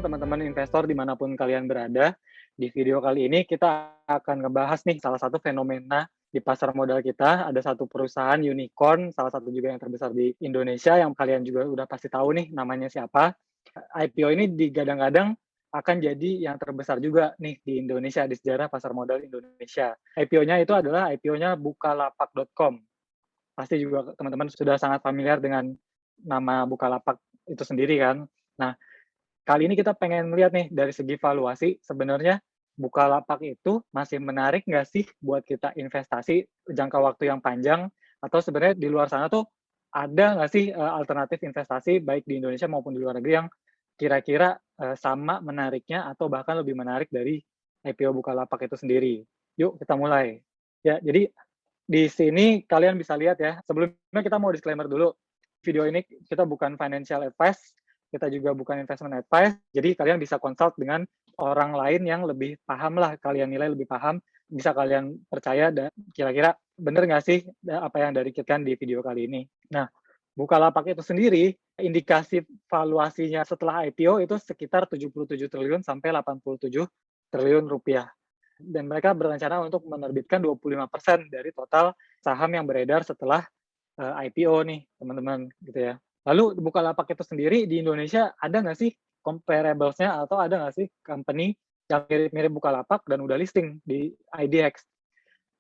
teman-teman investor dimanapun kalian berada. Di video kali ini kita akan ngebahas nih salah satu fenomena di pasar modal kita. Ada satu perusahaan unicorn, salah satu juga yang terbesar di Indonesia yang kalian juga udah pasti tahu nih namanya siapa. IPO ini digadang-gadang akan jadi yang terbesar juga nih di Indonesia, di sejarah pasar modal Indonesia. IPO-nya itu adalah IPO-nya Bukalapak.com. Pasti juga teman-teman sudah sangat familiar dengan nama Bukalapak itu sendiri kan. Nah, kali ini kita pengen lihat nih dari segi valuasi, sebenarnya Bukalapak itu masih menarik nggak sih buat kita investasi jangka waktu yang panjang, atau sebenarnya di luar sana tuh ada nggak sih, alternatif investasi baik di Indonesia maupun di luar negeri yang kira-kira, sama menariknya atau bahkan lebih menarik dari IPO Bukalapak itu sendiri. Yuk kita mulai. Ya, jadi di sini kalian bisa lihat ya, sebelumnya kita mau disclaimer dulu, video ini kita bukan financial advice, kita juga bukan investment advice, jadi kalian bisa consult dengan orang lain yang lebih paham lah, kalian nilai lebih paham, bisa kalian percaya dan kira-kira bener nggak sih apa yang dari kita di video kali ini. Nah, Bukalapak itu sendiri, indikasi valuasinya setelah IPO itu sekitar 77 triliun sampai 87 triliun rupiah. Dan mereka berencana untuk menerbitkan 25% dari total saham yang beredar setelah IPO nih, teman-teman, gitu ya. Lalu Bukalapak itu sendiri di Indonesia ada nggak sih comparables-nya atau ada nggak sih company yang mirip-mirip Bukalapak dan udah listing di IDX?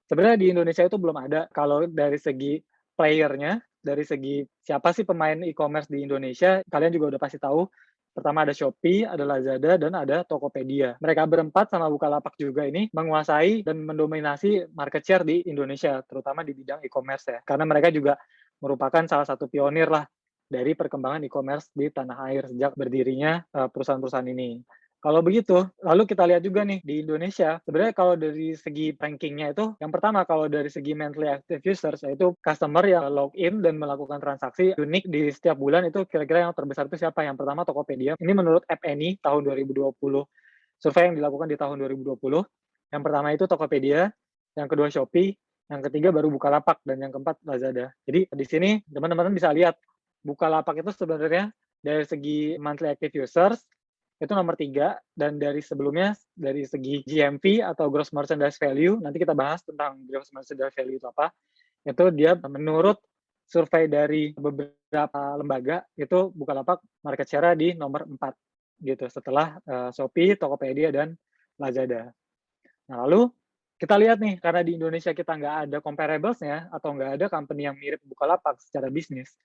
Sebenarnya di Indonesia itu belum ada. Kalau dari segi player-nya, dari segi siapa sih pemain e-commerce di Indonesia, kalian juga udah pasti tahu. Pertama ada Shopee, ada Lazada, dan ada Tokopedia. Mereka berempat sama Bukalapak juga ini menguasai dan mendominasi market share di Indonesia, terutama di bidang e-commerce ya. Karena mereka juga merupakan salah satu pionir lah dari perkembangan e-commerce di tanah air sejak berdirinya perusahaan-perusahaan ini. Kalau begitu, lalu kita lihat juga nih di Indonesia, sebenarnya kalau dari segi rankingnya itu, yang pertama kalau dari segi monthly active users, yaitu customer yang login dan melakukan transaksi unik di setiap bulan, itu kira-kira yang terbesar itu siapa? Yang pertama Tokopedia, ini menurut App Annie tahun 2020, survei yang dilakukan di tahun 2020, yang pertama itu Tokopedia, yang kedua Shopee, yang ketiga baru Bukalapak, dan yang keempat Lazada. Jadi di sini teman-teman bisa lihat, Bukalapak itu sebenarnya dari segi monthly active users, itu nomor 3, dan dari sebelumnya dari segi GMV atau gross merchandise value, nanti kita bahas tentang gross merchandise value itu apa, itu dia menurut survei dari beberapa lembaga, itu Bukalapak market share di nomor 4 gitu, setelah Shopee, Tokopedia, dan Lazada. Nah, lalu kita lihat nih, karena di Indonesia kita nggak ada comparables-nya atau nggak ada company yang mirip Bukalapak secara bisnis,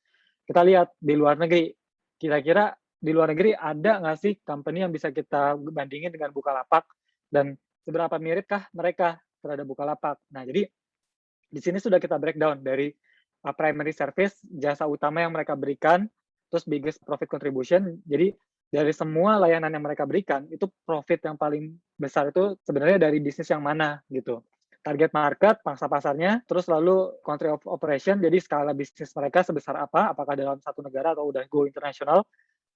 kita lihat di luar negeri, kira-kira di luar negeri ada nggak sih company yang bisa kita bandingin dengan Bukalapak dan seberapa miripkah mereka terhadap Bukalapak. Nah, jadi di sini sudah kita breakdown dari primary service, jasa utama yang mereka berikan, terus biggest profit contribution. Jadi dari semua layanan yang mereka berikan, itu profit yang paling besar itu sebenarnya dari bisnis yang mana gitu. Target market, pangsa pasarnya, terus lalu country of operation, jadi skala bisnis mereka sebesar apa, apakah dalam satu negara atau udah go internasional.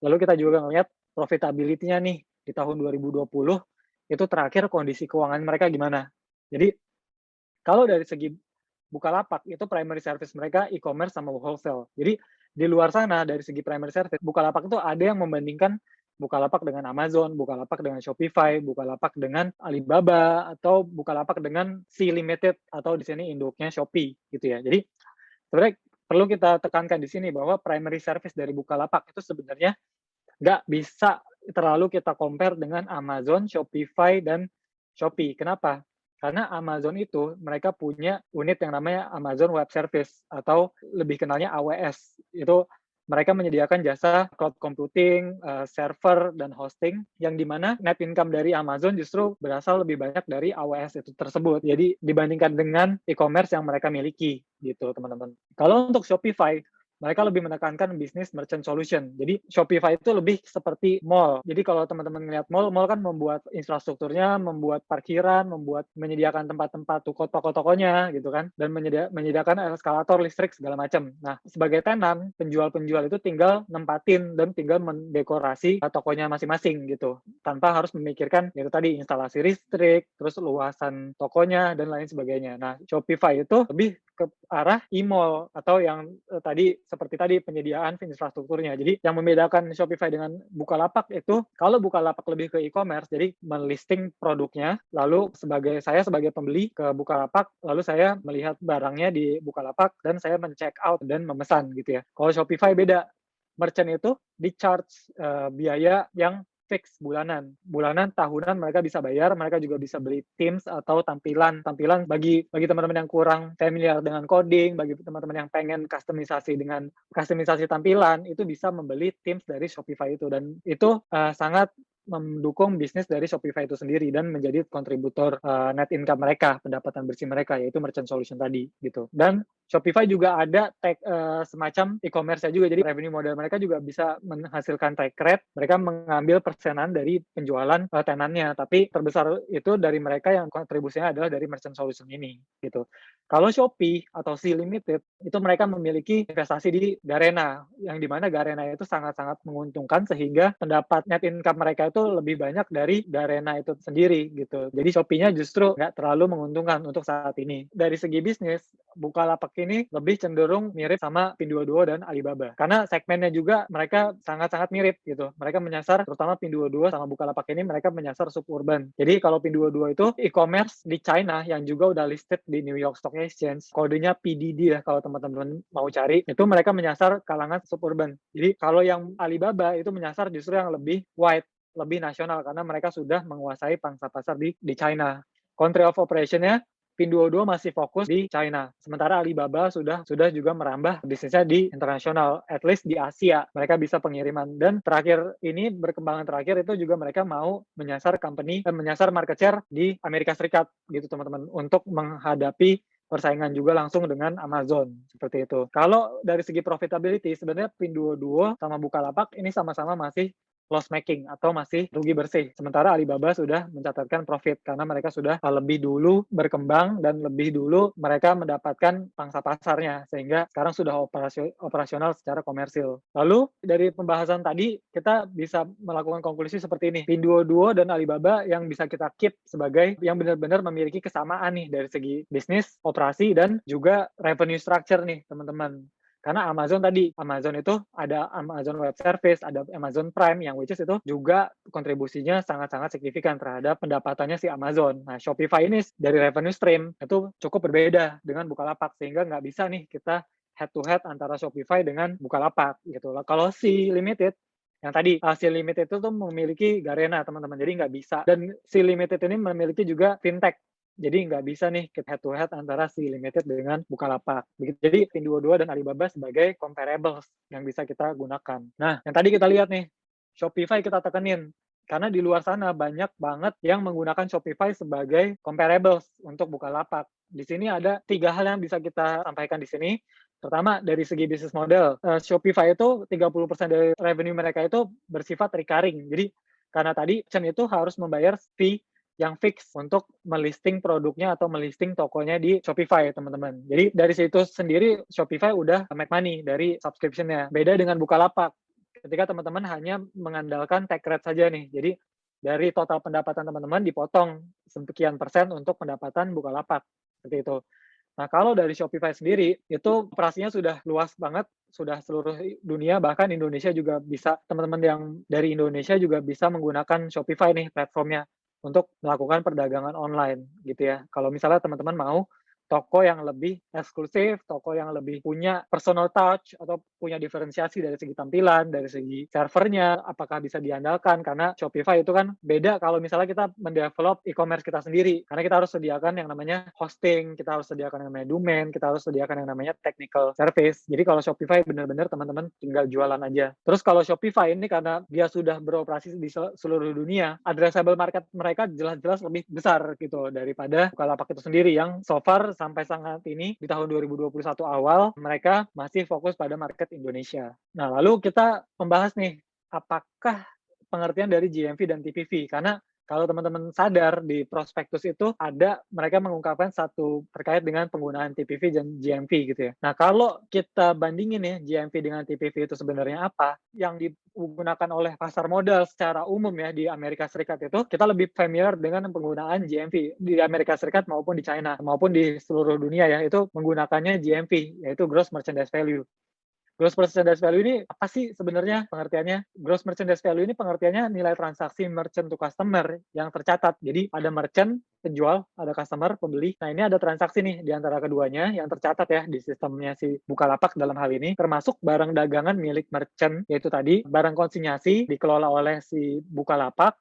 Lalu kita juga ngelihat profitability-nya nih di tahun 2020, itu terakhir kondisi keuangan mereka gimana. Jadi kalau dari segi Bukalapak itu primary service mereka e-commerce sama wholesale. Jadi di luar sana dari segi primary service, Bukalapak itu ada yang membandingkan Bukalapak dengan Amazon, Bukalapak dengan Shopify, Bukalapak dengan Alibaba, atau Bukalapak dengan Sea Limited atau di sini induknya Shopee gitu ya. Jadi sebenarnya perlu kita tekankan di sini bahwa primary service dari Bukalapak itu sebenarnya nggak bisa terlalu kita compare dengan Amazon, Shopify, dan Shopee. Kenapa? Karena Amazon itu mereka punya unit yang namanya Amazon Web Service atau lebih kenalnya AWS. Itu mereka menyediakan jasa cloud computing, server, dan hosting yang dimana net income dari Amazon justru berasal lebih banyak dari AWS itu tersebut. Jadi dibandingkan dengan e-commerce yang mereka miliki gitu teman-teman. Kalau untuk Shopify, mereka lebih menekankan bisnis merchant solution. Jadi Shopify itu lebih seperti mall. Jadi kalau teman-teman melihat mall, mall kan membuat infrastrukturnya, membuat parkiran, menyediakan tempat-tempat toko-tokonya gitu kan, dan menyediakan eskalator listrik segala macam. Nah, sebagai tenan, penjual-penjual itu tinggal nempatin dan tinggal mendekorasi tokonya masing-masing gitu, tanpa harus memikirkan itu tadi instalasi listrik, terus luasan tokonya dan lain sebagainya. Nah, Shopify itu lebih ke arah e-mall atau yang tadi seperti tadi penyediaan infrastrukturnya. Jadi yang membedakan Shopify dengan Bukalapak itu, kalau Bukalapak lebih ke e-commerce, jadi melisting produknya, lalu saya sebagai pembeli ke Bukalapak, lalu saya melihat barangnya di Bukalapak dan saya men-check out dan memesan gitu ya. Kalau Shopify beda, merchant itu di-charge biaya yang fix bulanan, tahunan mereka bisa bayar, mereka juga bisa beli themes atau tampilan bagi teman-teman yang kurang familiar dengan coding, bagi teman-teman yang pengen kustomisasi tampilan, itu bisa membeli themes dari Shopify itu, dan itu sangat mendukung bisnis dari Shopify itu sendiri dan menjadi kontributor net income mereka, pendapatan bersih mereka, yaitu merchant solution tadi gitu. Dan Shopify juga ada semacam e-commerce juga, jadi revenue model mereka juga bisa menghasilkan take rate, mereka mengambil persenan dari penjualan tenannya, tapi terbesar itu dari mereka yang kontribusinya adalah dari merchant solution ini gitu. Kalau Shopee atau Sea Limited, itu mereka memiliki investasi di Garena, yang dimana Garena itu sangat-sangat menguntungkan sehingga pendapat net income mereka itu lebih banyak dari Garena itu sendiri gitu. Jadi Shopee-nya justru nggak terlalu menguntungkan untuk saat ini. Dari segi bisnis, Bukalapak ini lebih cenderung mirip sama Pinduoduo dan Alibaba. Karena segmennya juga mereka sangat-sangat mirip gitu. Mereka menyasar, terutama Pinduoduo sama Bukalapak ini, mereka menyasar suburban. Jadi kalau Pinduoduo itu e-commerce di China yang juga udah listed di New York Stock Exchange, kodenya PDD ya kalau teman-teman mau cari, itu mereka menyasar kalangan suburban. Jadi kalau yang Alibaba itu menyasar justru yang lebih wide, lebih nasional, karena mereka sudah menguasai pangsa pasar di China. Country of operation-nya Pinduoduo masih fokus di China, sementara Alibaba sudah juga merambah bisnisnya di internasional, at least di Asia. Mereka bisa pengiriman, dan terakhir ini berkembangan terakhir itu juga mereka mau menyasar market share di Amerika Serikat gitu teman-teman, untuk menghadapi persaingan juga langsung dengan Amazon seperti itu. Kalau dari segi profitability, sebenarnya Pinduoduo sama Bukalapak ini sama-sama masih loss making atau masih rugi bersih. Sementara Alibaba sudah mencatatkan profit karena mereka sudah lebih dulu berkembang dan lebih dulu mereka mendapatkan pangsa pasarnya, sehingga sekarang sudah operasional secara komersil. Lalu dari pembahasan tadi kita bisa melakukan konklusi seperti ini. Pinduoduo dan Alibaba yang bisa kita keep sebagai yang benar-benar memiliki kesamaan nih dari segi bisnis, operasi, dan juga revenue structure nih teman-teman. Karena Amazon itu ada Amazon Web Service, ada Amazon Prime, yang which is itu juga kontribusinya sangat-sangat signifikan terhadap pendapatannya si Amazon. Nah, Shopify ini dari revenue stream itu cukup berbeda dengan Bukalapak, sehingga nggak bisa nih kita head to head antara Shopify dengan Bukalapak gitu. Kalau si Limited, yang tadi si Limited itu tuh memiliki Garena teman-teman, jadi nggak bisa. Dan si Limited ini memiliki juga fintech. Jadi nggak bisa nih head to head antara si Limited dengan Bukalapak. Jadi Pinduoduo dan Alibaba sebagai comparables yang bisa kita gunakan. Nah, yang tadi kita lihat nih, Shopify kita tekenin. Karena di luar sana banyak banget yang menggunakan Shopify sebagai comparables untuk Bukalapak. Di sini ada 3 hal yang bisa kita sampaikan di sini. Pertama, dari segi bisnis model. Shopify itu 30% dari revenue mereka itu bersifat recurring. Jadi karena tadi merchant itu harus membayar fee yang fix untuk melisting produknya atau melisting tokonya di Shopify, teman-teman. Jadi dari situ sendiri Shopify udah make money dari subscription-nya. Beda dengan Bukalapak. Ketika teman-teman hanya mengandalkan take rate saja nih. Jadi dari total pendapatan teman-teman dipotong sekian persen untuk pendapatan Bukalapak. Seperti itu. Nah, kalau dari Shopify sendiri, itu operasinya sudah luas banget, sudah seluruh dunia, bahkan Indonesia juga bisa, teman-teman yang dari Indonesia juga bisa menggunakan Shopify nih platformnya untuk melakukan perdagangan online gitu ya. Kalau misalnya teman-teman mau toko yang lebih eksklusif, toko yang lebih punya personal touch, atau punya diferensiasi dari segi tampilan, dari segi servernya, apakah bisa diandalkan, karena Shopify itu kan beda kalau misalnya kita mendevelop e-commerce kita sendiri, karena kita harus sediakan yang namanya hosting, kita harus sediakan yang namanya domain, kita harus sediakan yang namanya technical service. Jadi kalau Shopify benar-benar teman-teman tinggal jualan aja. Terus kalau Shopify ini karena dia sudah beroperasi di seluruh dunia, addressable market mereka jelas-jelas lebih besar gitu daripada Bukalapak itu sendiri, yang so far sampai saat ini di tahun 2021 awal mereka masih fokus pada market Indonesia. Nah, lalu kita membahas nih, apakah pengertian dari GMV dan TPV? Karena kalau teman-teman sadar di prospektus itu ada mereka mengungkapkan satu terkait dengan penggunaan TPV dan GMV gitu ya. Nah, kalau kita bandingin ya GMV dengan TPV itu sebenarnya apa, yang digunakan oleh pasar modal secara umum ya di Amerika Serikat itu, kita lebih familiar dengan penggunaan GMV di Amerika Serikat maupun di China maupun di seluruh dunia ya, itu menggunakannya GMV, yaitu Gross Merchandise Value. Gross merchandise value ini apa sih sebenarnya pengertiannya? Gross merchandise value ini pengertiannya nilai transaksi merchant to customer yang tercatat. Jadi ada merchant, penjual, ada customer, pembeli. Nah, ini ada transaksi nih di antara keduanya yang tercatat ya di sistemnya si Bukalapak dalam hal ini, termasuk barang dagangan milik merchant, yaitu tadi barang konsinyasi dikelola oleh si Bukalapak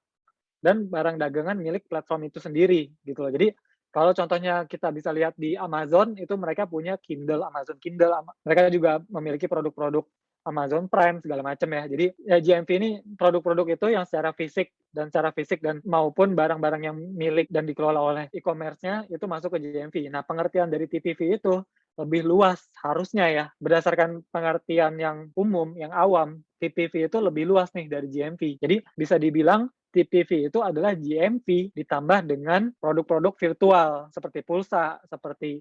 dan barang dagangan milik platform itu sendiri gitu loh. Jadi kalau contohnya kita bisa lihat di Amazon itu mereka punya Kindle, Amazon Kindle, mereka juga memiliki produk-produk Amazon Prime segala macam ya. Jadi ya GMV ini produk-produk itu yang secara fisik dan maupun barang-barang yang milik dan dikelola oleh e-commerce-nya itu masuk ke GMV. Nah, pengertian dari TPV itu lebih luas harusnya ya. Berdasarkan pengertian yang umum, yang awam, TPV itu lebih luas nih dari GMV. Jadi bisa dibilang TPV itu adalah GMV ditambah dengan produk-produk virtual seperti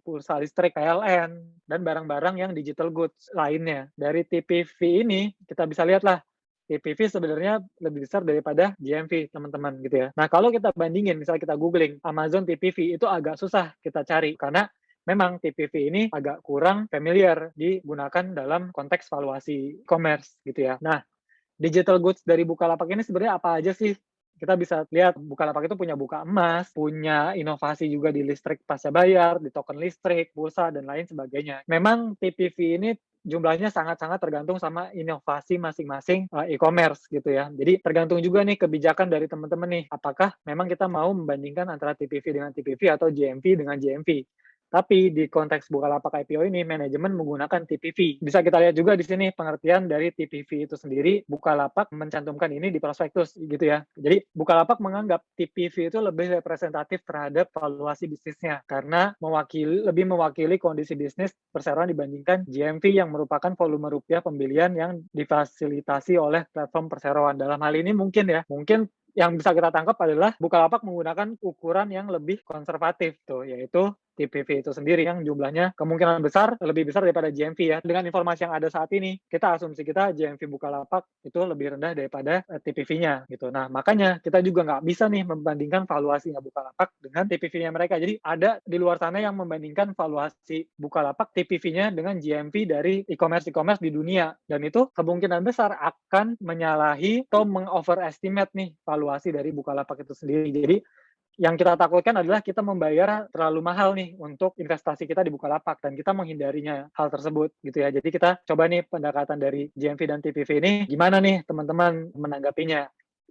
pulsa listrik PLN, dan barang-barang yang digital goods lainnya. Dari TPV ini kita bisa lihatlah TPV sebenarnya lebih besar daripada GMV, teman-teman gitu ya. Nah, kalau kita bandingin, misalnya kita googling Amazon TPV itu agak susah kita cari karena memang TPV ini agak kurang familiar digunakan dalam konteks valuasi e-commerce gitu ya. Nah, digital goods dari Bukalapak ini sebenarnya apa aja sih? Kita bisa lihat Bukalapak itu punya buka emas, punya inovasi juga di listrik pasca bayar, di token listrik, pulsa, dan lain sebagainya. Memang TPV ini jumlahnya sangat-sangat tergantung sama inovasi masing-masing e-commerce gitu ya. Jadi tergantung juga nih kebijakan dari teman-teman nih, apakah memang kita mau membandingkan antara TPV dengan TPV atau GMV dengan GMV. Tapi di konteks Bukalapak IPO ini, manajemen menggunakan TPV. Bisa kita lihat juga di sini pengertian dari TPV itu sendiri. Bukalapak mencantumkan ini di prospektus gitu ya. Jadi Bukalapak menganggap TPV itu lebih representatif terhadap valuasi bisnisnya karena lebih mewakili kondisi bisnis perseroan dibandingkan GMV yang merupakan volume rupiah pembelian yang difasilitasi oleh platform perseroan. Dalam hal ini mungkin yang bisa kita tangkap adalah Bukalapak menggunakan ukuran yang lebih konservatif tuh, yaitu TPV itu sendiri yang jumlahnya kemungkinan besar lebih besar daripada GMV ya. Dengan informasi yang ada saat ini, asumsi kita GMV Bukalapak itu lebih rendah daripada TPV-nya gitu. Nah, makanya kita juga nggak bisa nih membandingkan valuasinya Bukalapak dengan TPV-nya mereka. Jadi ada di luar sana yang membandingkan valuasi Bukalapak TPV-nya dengan GMV dari e-commerce di dunia. Dan itu kemungkinan besar akan menyalahi atau meng-overestimate nih valuasi dari Bukalapak itu sendiri. Jadi yang kita takutkan adalah kita membayar terlalu mahal nih untuk investasi kita di Bukalapak dan kita menghindarinya hal tersebut gitu ya. Jadi kita coba nih pendekatan dari GMV dan TPV ini gimana nih teman-teman menanggapinya.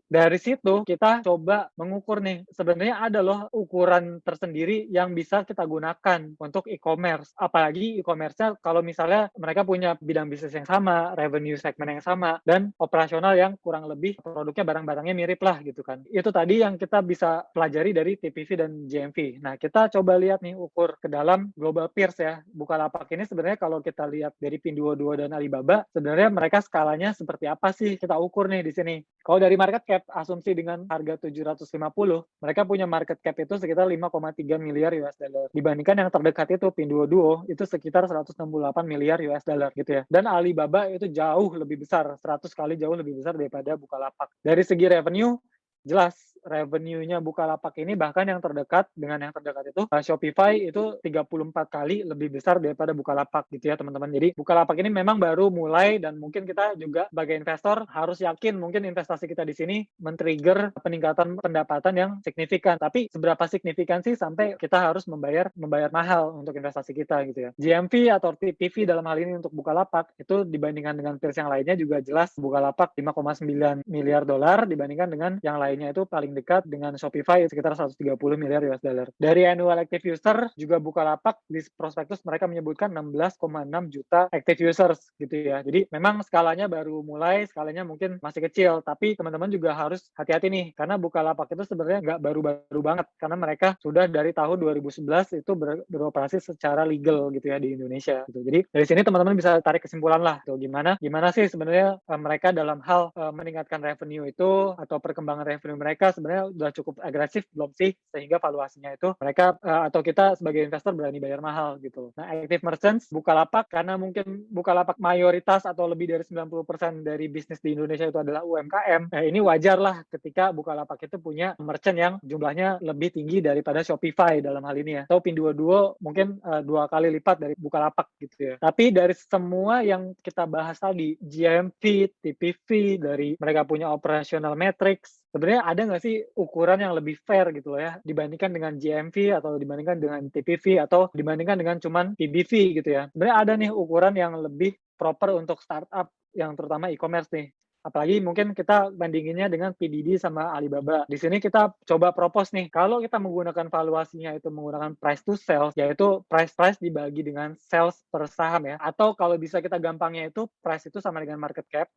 Dari situ kita coba mengukur nih, sebenarnya ada loh ukuran tersendiri yang bisa kita gunakan untuk e-commerce. Apalagi e-commerce-nya kalau misalnya mereka punya bidang bisnis yang sama, revenue segmen yang sama, dan operasional yang kurang lebih produknya barang-barangnya mirip lah gitu kan. Itu tadi yang kita bisa pelajari dari TPV dan GMV. Nah, kita coba lihat nih ukur ke dalam global peers ya. Bukalapak ini sebenarnya kalau kita lihat dari Pinduoduo dan Alibaba, sebenarnya mereka skalanya seperti apa sih kita ukur nih di sini. Kalau dari market cap, asumsi dengan harga 750, mereka punya market cap itu sekitar 5,3 miliar US dollar. Dibandingkan yang terdekat itu Pinduoduo itu sekitar 168 miliar US dollar gitu ya. Dan Alibaba itu jauh lebih besar, 100 kali jauh lebih besar daripada Bukalapak. Dari segi revenue, jelas revenue-nya Bukalapak ini bahkan yang terdekat itu Shopify itu 34 kali lebih besar daripada Bukalapak gitu ya teman-teman. Jadi Bukalapak ini memang baru mulai dan mungkin kita juga sebagai investor harus yakin mungkin investasi kita di sini men-trigger peningkatan pendapatan yang signifikan. Tapi seberapa signifikan sih sampai kita harus membayar mahal untuk investasi kita gitu ya. GMV atau TPV dalam hal ini untuk Bukalapak itu dibandingkan dengan peers yang lainnya juga jelas Bukalapak 5,9 miliar dolar dibandingkan dengan yang lainnya itu paling dekat dengan Shopify sekitar 130 miliar US dollar. Dari annual active user juga Bukalapak di prospektus mereka menyebutkan 16,6 juta active users gitu ya. Jadi memang skalanya baru mulai, skalanya mungkin masih kecil, tapi teman-teman juga harus hati-hati nih karena Bukalapak itu sebenarnya nggak baru-baru banget karena mereka sudah dari tahun 2011 itu beroperasi secara legal gitu ya di Indonesia gitu. Jadi dari sini teman-teman bisa tarik kesimpulan lah tuh gimana sih sebenarnya mereka dalam hal meningkatkan revenue itu atau perkembangan revenue mereka sebenarnya udah cukup agresif belum sih, sehingga valuasinya itu mereka, atau kita sebagai investor berani bayar mahal gitu. Nah, active merchants Bukalapak karena mungkin Bukalapak mayoritas atau lebih dari 90% dari bisnis di Indonesia itu adalah UMKM, ini wajar lah ketika Bukalapak itu punya merchant yang jumlahnya lebih tinggi daripada Shopify dalam hal ini ya, atau Pinduoduo mungkin 2 kali lipat dari Bukalapak gitu ya. Tapi dari semua yang kita bahas tadi, GMV, TPV, dari mereka punya operational metrics, sebenarnya ada nggak sih ukuran yang lebih fair gitu loh ya, dibandingkan dengan GMV atau dibandingkan dengan TPV atau dibandingkan dengan cuman PBV gitu ya. Sebenarnya ada nih ukuran yang lebih proper untuk startup yang terutama e-commerce nih. Apalagi mungkin kita bandinginnya dengan PDD sama Alibaba. Di sini kita coba propose nih, kalau kita menggunakan valuasinya itu menggunakan price to sales, yaitu price dibagi dengan sales per saham ya. Atau kalau bisa kita gampangnya itu price itu sama dengan market cap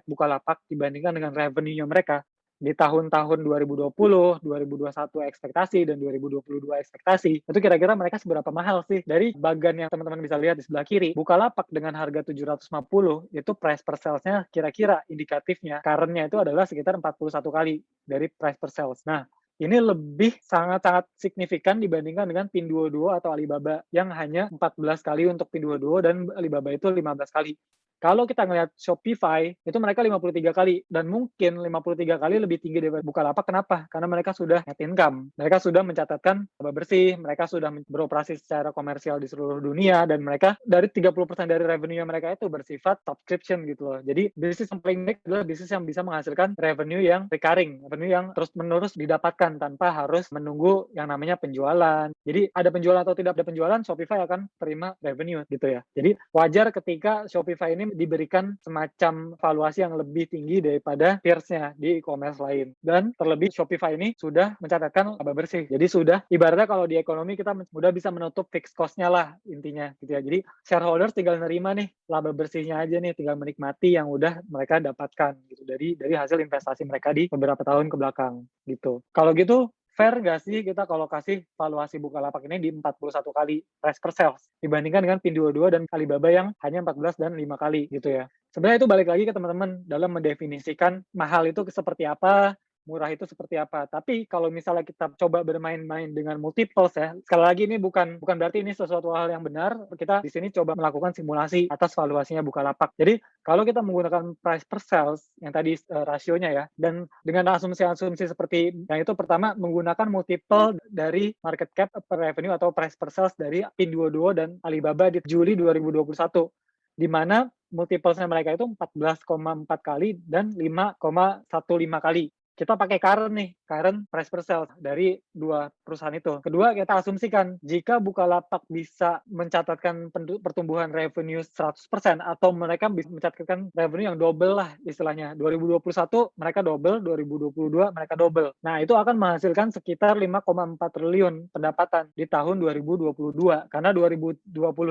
Bukalapak dibandingkan dengan revenue-nya mereka. Di tahun-tahun 2020, 2021 ekspektasi, dan 2022 ekspektasi, itu kira-kira mereka seberapa mahal sih? Dari bagan yang teman-teman bisa lihat di sebelah kiri, Bukalapak dengan harga 750, itu price per sales-nya kira-kira indikatifnya, current-nya itu adalah sekitar 41 kali dari price per sales. Nah, ini lebih sangat-sangat signifikan dibandingkan dengan Pinduoduo atau Alibaba yang hanya 14 kali untuk Pinduoduo dan Alibaba itu 15 kali. Kalau kita ngelihat Shopify, itu mereka 53 kali, dan mungkin 53 kali lebih tinggi daripada Bukalapak. Kenapa? Karena mereka sudah net income, mereka sudah mencatatkan laba bersih, mereka sudah beroperasi secara komersial di seluruh dunia, dan mereka dari 30% dari revenue mereka itu bersifat subscription gitu loh. Jadi bisnis yang paling baik adalah bisnis yang bisa menghasilkan revenue yang recurring, revenue yang terus-menerus didapatkan tanpa harus menunggu yang namanya penjualan. Jadi ada penjualan atau tidak ada penjualan, Shopify akan terima revenue gitu ya. Jadi wajar ketika Shopify ini diberikan semacam valuasi yang lebih tinggi daripada peers-nya di e-commerce lain. Dan terlebih Shopify ini sudah mencatatkan laba bersih. Jadi sudah ibaratnya kalau di ekonomi kita sudah bisa menutup fixed cost-nya lah intinya gitu ya. Jadi shareholders tinggal nerima nih laba bersihnya aja nih, tinggal menikmati yang udah mereka dapatkan gitu dari hasil investasi mereka di beberapa tahun ke belakang gitu. Kalau gitu fair nggak sih kita kalau kasih valuasi Bukalapak ini di 41 kali price per sales dibandingkan dengan Pinduoduo dan Alibaba yang hanya 14 dan 5 kali gitu ya. Sebenarnya itu balik lagi ke teman-teman dalam mendefinisikan mahal itu seperti apa, murah itu seperti apa. Tapi kalau misalnya kita coba bermain-main dengan multiples ya, sekali lagi ini bukan berarti ini sesuatu hal yang benar. Kita di sini coba melakukan simulasi atas valuasinya Bukalapak. Jadi kalau kita menggunakan price per sales yang tadi rasionya ya, dan dengan asumsi-asumsi seperti yang itu, pertama menggunakan multiple dari market cap per revenue atau price per sales dari Pinduoduo dan Alibaba di Juli 2021, di mana multiplesnya mereka itu 14,4 kali dan 5,15 kali. Kita pakai current price per sales dari dua perusahaan itu. Kedua, kita asumsikan jika Bukalapak bisa mencatatkan pertumbuhan revenue 100% atau mereka bisa mencatatkan revenue yang double lah istilahnya. 2021 mereka double, 2022 mereka double. Nah, itu akan menghasilkan sekitar 5,4 triliun pendapatan di tahun 2022. Karena 2020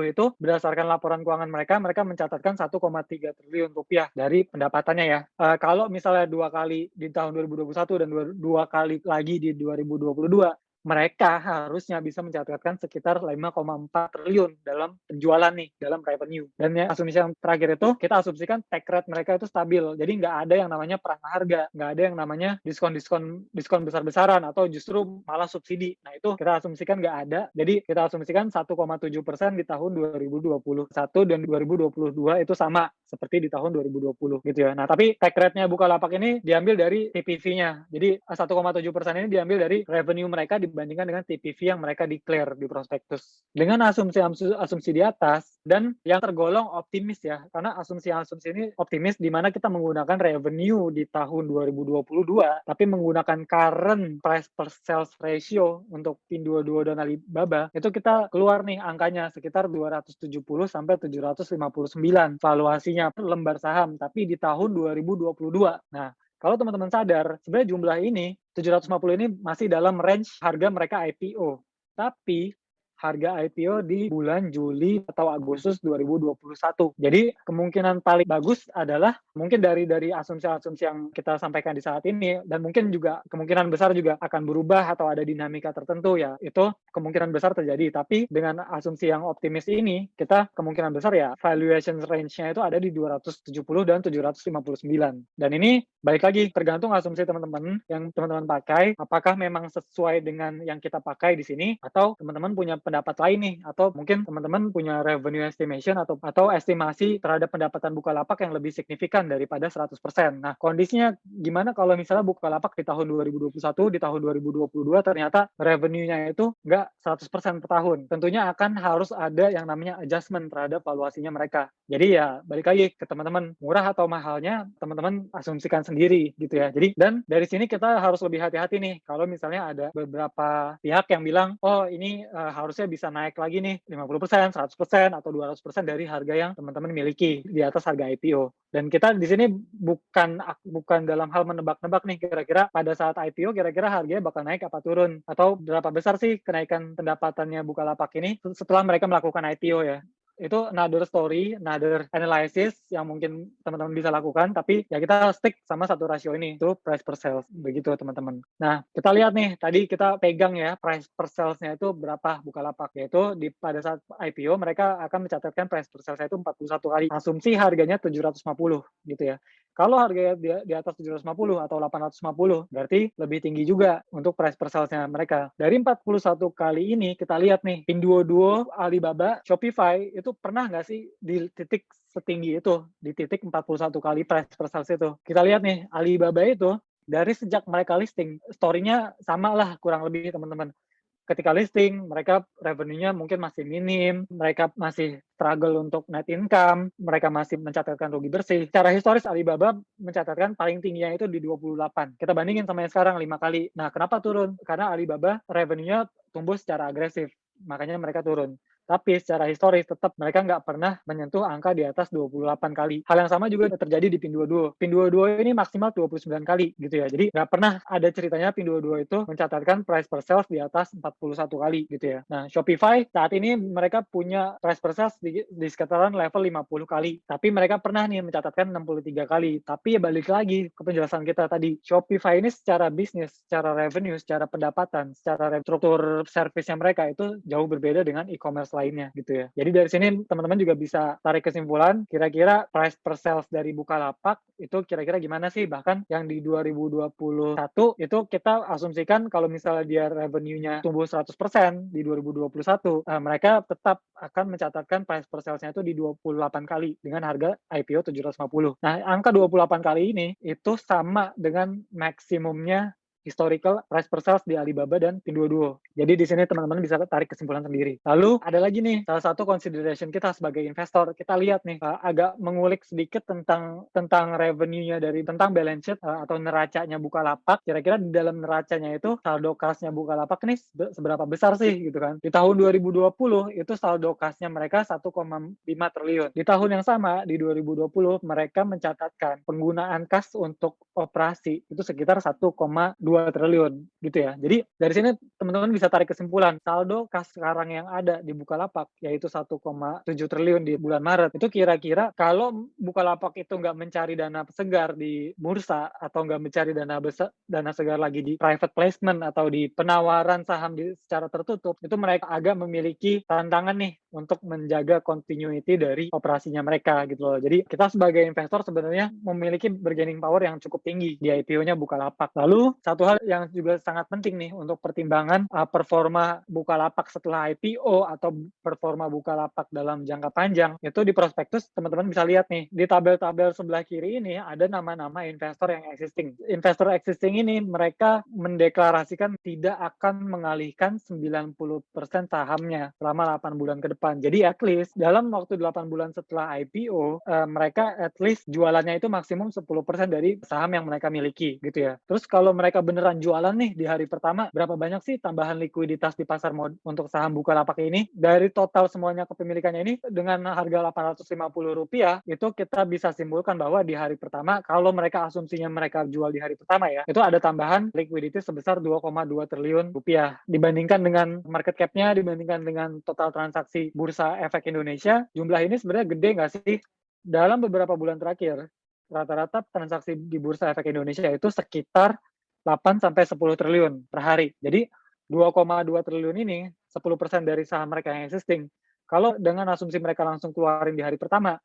itu berdasarkan laporan keuangan mereka mencatatkan 1,3 triliun rupiah dari pendapatannya ya. Kalau misalnya 2 kali di tahun 2021 dan 2 kali lagi di 2022, mereka harusnya bisa mencatatkan sekitar 5,4 triliun dalam penjualan nih, dalam revenue. Dan ya, asumsi yang terakhir itu, kita asumsikan take rate mereka itu stabil. Jadi nggak ada yang namanya perang harga, nggak ada yang namanya diskon besar-besaran, atau justru malah subsidi. Nah, itu kita asumsikan nggak ada. Jadi kita asumsikan 1,7% di tahun 2021 dan 2022 itu sama seperti di tahun 2020 gitu ya. Nah, tapi take rate-nya Bukalapak ini diambil dari TPV-nya. Jadi 1,7% ini diambil dari revenue mereka dibandingkan dengan TPV yang mereka declare di prospektus. Dengan asumsi di atas, dan yang tergolong optimis ya, karena asumsi ini optimis di mana kita menggunakan revenue di tahun 2022, tapi menggunakan current price per sales ratio untuk Pinduoduo dan Alibaba, itu kita keluar nih angkanya sekitar 270 sampai 759 valuasinya per lembar saham, tapi di tahun 2022. Nah, kalau teman-teman sadar, sebenarnya jumlah ini, 750 ini masih dalam range harga mereka IPO. Tapi harga IPO di bulan Juli atau Agustus 2021. Jadi kemungkinan paling bagus adalah mungkin dari asumsi-asumsi yang kita sampaikan di saat ini, dan mungkin juga kemungkinan besar juga akan berubah atau ada dinamika tertentu ya, itu kemungkinan besar terjadi. Tapi dengan asumsi yang optimis ini, kita kemungkinan besar ya valuation range-nya itu ada di 270 dan 759. Dan ini balik lagi tergantung asumsi teman-teman yang teman-teman pakai, apakah memang sesuai dengan yang kita pakai di sini, atau teman-teman punya pendapat lain nih, atau mungkin teman-teman punya revenue estimation atau estimasi terhadap pendapatan Bukalapak yang lebih signifikan daripada 100%. Nah, kondisinya gimana kalau misalnya Bukalapak di tahun 2021, di tahun 2022 ternyata revenue-nya itu nggak 100% per tahun. Tentunya akan harus ada yang namanya adjustment terhadap valuasinya mereka. Jadi ya balik lagi ke teman-teman, murah atau mahalnya teman-teman asumsikan sendiri gitu ya. Jadi dan dari sini kita harus lebih hati-hati nih kalau misalnya ada beberapa pihak yang bilang, oh ini harusnya bisa naik lagi nih 50%, 100%, atau 200% dari harga yang teman-teman miliki di atas harga IPO. Dan kita di sini bukan dalam hal menebak-nebak nih kira-kira pada saat IPO kira-kira harganya bakal naik apa turun, atau berapa besar sih kenaikan pendapatannya Bukalapak ini setelah mereka melakukan IPO ya. Itu another story, another analysis yang mungkin teman-teman bisa lakukan, tapi ya kita stick sama satu rasio ini, itu price per sales, begitu teman-teman. Nah, kita lihat nih, tadi kita pegang ya, price per sales-nya itu berapa Bukalapak, yaitu pada saat IPO mereka akan mencatatkan price per sales-nya itu 41 kali, asumsi harganya 750 gitu ya. Kalau harganya di atas 750 atau 850, berarti lebih tinggi juga untuk price per sales-nya mereka. Dari 41 kali ini, kita lihat nih, Pinduoduo, Alibaba, Shopify, itu pernah nggak sih di titik setinggi itu, di titik 41 kali price per sales itu. Kita lihat nih, Alibaba itu, dari sejak mereka listing, story-nya sama lah kurang lebih teman-teman. Ketika listing, mereka revenue-nya mungkin masih minim, mereka masih struggle untuk net income, mereka masih mencatatkan rugi bersih. Secara historis, Alibaba mencatatkan paling tingginya itu di 28. Kita bandingin sama yang sekarang 5 kali. Nah, kenapa turun? Karena Alibaba revenue-nya tumbuh secara agresif, makanya mereka turun. Tapi secara historis tetap mereka nggak pernah menyentuh angka di atas 28 kali. Hal yang sama juga terjadi di Pinduoduo. Pinduoduo ini maksimal 29 kali gitu ya. Jadi nggak pernah ada ceritanya Pinduoduo itu mencatatkan price per sales di atas 41 kali gitu ya. Nah, Shopify saat ini mereka punya price per sales di sekitaran level 50 kali. Tapi mereka pernah nih mencatatkan 63 kali. Tapi ya balik lagi ke penjelasan kita tadi. Shopify ini secara bisnis, secara revenue, secara pendapatan, secara struktur servisnya mereka itu jauh berbeda dengan e-commerce lainnya gitu ya. Jadi dari sini teman-teman juga bisa tarik kesimpulan kira-kira price per sales dari Bukalapak itu kira-kira gimana sih. Bahkan yang di 2021 itu kita asumsikan kalau misalnya dia revenue-nya tumbuh 100% di 2021, mereka tetap akan mencatatkan price per sales-nya itu di 28 kali dengan harga IPO 750. Nah, angka 28 kali ini itu sama dengan maksimumnya historical price per sales di Alibaba dan Pinduoduo. Jadi di sini teman-teman bisa tarik kesimpulan sendiri. Lalu ada lagi nih salah satu consideration kita sebagai investor. Kita lihat nih agak mengulik sedikit tentang revenue-nya tentang balance sheet atau neracanya Bukalapak. Kira-kira di dalam neracanya itu saldo kas-nya Bukalapak nih seberapa besar sih gitu kan. Di tahun 2020 itu saldo kas-nya mereka 1,5 triliun. Di tahun yang sama di 2020 mereka mencatatkan penggunaan kas untuk operasi itu sekitar 1,2 triliun gitu ya. Jadi dari sini teman-teman bisa tarik kesimpulan saldo kas sekarang yang ada di Bukalapak yaitu 1,7 triliun di bulan Maret itu kira-kira kalau Bukalapak itu nggak mencari dana segar di bursa atau nggak mencari dana segar lagi di private placement atau di penawaran saham secara tertutup, itu mereka agak memiliki tantangan nih untuk menjaga continuity dari operasinya mereka gitu loh. Jadi kita sebagai investor sebenarnya memiliki bargaining power yang cukup tinggi di IPO-nya Bukalapak. Lalu satu hal yang juga sangat penting nih untuk pertimbangan performa Bukalapak setelah IPO atau performa Bukalapak dalam jangka panjang, itu di prospektus teman-teman bisa lihat nih, di tabel-tabel sebelah kiri ini ada nama-nama investor yang existing. Investor existing ini mereka mendeklarasikan tidak akan mengalihkan 90% sahamnya selama 8 bulan ke depan. depan. Jadi at least dalam waktu 8 bulan setelah IPO, mereka at least jualannya itu maksimum 10% dari saham yang mereka miliki gitu ya. Terus kalau mereka beneran jualan nih di hari pertama, berapa banyak sih tambahan likuiditas di pasar untuk saham Bukalapak ini? Dari total semuanya kepemilikannya ini dengan harga Rp850, itu kita bisa simpulkan bahwa di hari pertama, kalau mereka asumsinya mereka jual di hari pertama ya, itu ada tambahan likuiditas sebesar Rp2,2 triliun dibandingkan dengan market cap-nya, dibandingkan dengan total transaksi Bursa Efek Indonesia. Jumlah ini sebenarnya gede nggak sih? Dalam beberapa bulan terakhir, rata-rata transaksi di Bursa Efek Indonesia itu sekitar 8-10 triliun per hari. Jadi 2,2 triliun ini 10% dari saham mereka yang existing. Kalau dengan asumsi mereka langsung keluarin di hari pertama,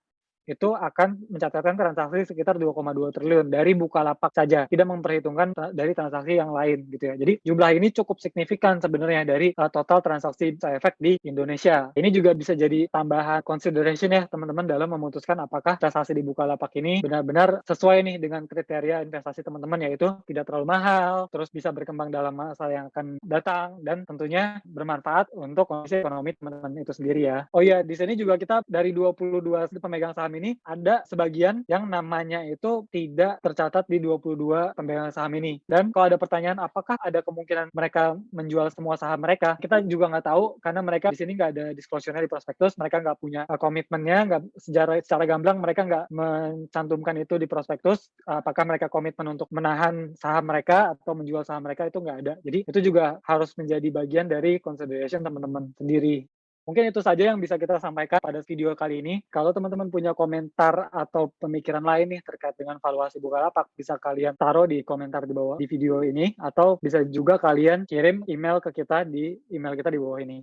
itu akan mencatatkan transaksi sekitar 2,2 triliun dari Bukalapak saja, tidak memperhitungkan dari transaksi yang lain gitu ya. Jadi jumlah ini cukup signifikan sebenarnya dari total transaksi Bursa Efek di Indonesia. Ini juga bisa jadi tambahan consideration ya teman-teman dalam memutuskan apakah transaksi di Bukalapak ini benar-benar sesuai nih dengan kriteria investasi teman-teman, yaitu tidak terlalu mahal, terus bisa berkembang dalam masa yang akan datang, dan tentunya bermanfaat untuk kondisi ekonomi teman-teman itu sendiri ya. Oh iya, di sini juga kita dari 22 pemegang saham ini ada sebagian yang namanya itu tidak tercatat di 22 pemegang saham ini. Dan kalau ada pertanyaan apakah ada kemungkinan mereka menjual semua saham mereka, kita juga nggak tahu karena mereka di sini nggak ada disclosure-nya di prospektus, mereka nggak punya komitmennya, nggak secara gamblang mereka nggak mencantumkan itu di prospektus. Apakah mereka komitmen untuk menahan saham mereka atau menjual saham mereka, itu nggak ada. Jadi itu juga harus menjadi bagian dari consideration teman-teman sendiri. Mungkin itu saja yang bisa kita sampaikan pada video kali ini. Kalau teman-teman punya komentar atau pemikiran lain nih terkait dengan valuasi Bukalapak, bisa kalian taruh di komentar di bawah di video ini, atau bisa juga kalian kirim email ke kita di email kita di bawah ini.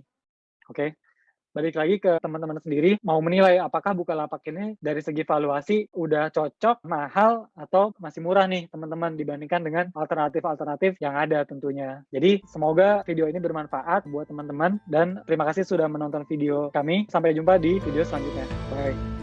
Oke? Balik lagi ke teman-teman sendiri, mau menilai apakah Bukalapak ini dari segi valuasi udah cocok, mahal, atau masih murah nih teman-teman dibandingkan dengan alternatif-alternatif yang ada tentunya. Jadi semoga video ini bermanfaat buat teman-teman, dan terima kasih sudah menonton video kami. Sampai jumpa di video selanjutnya. Bye.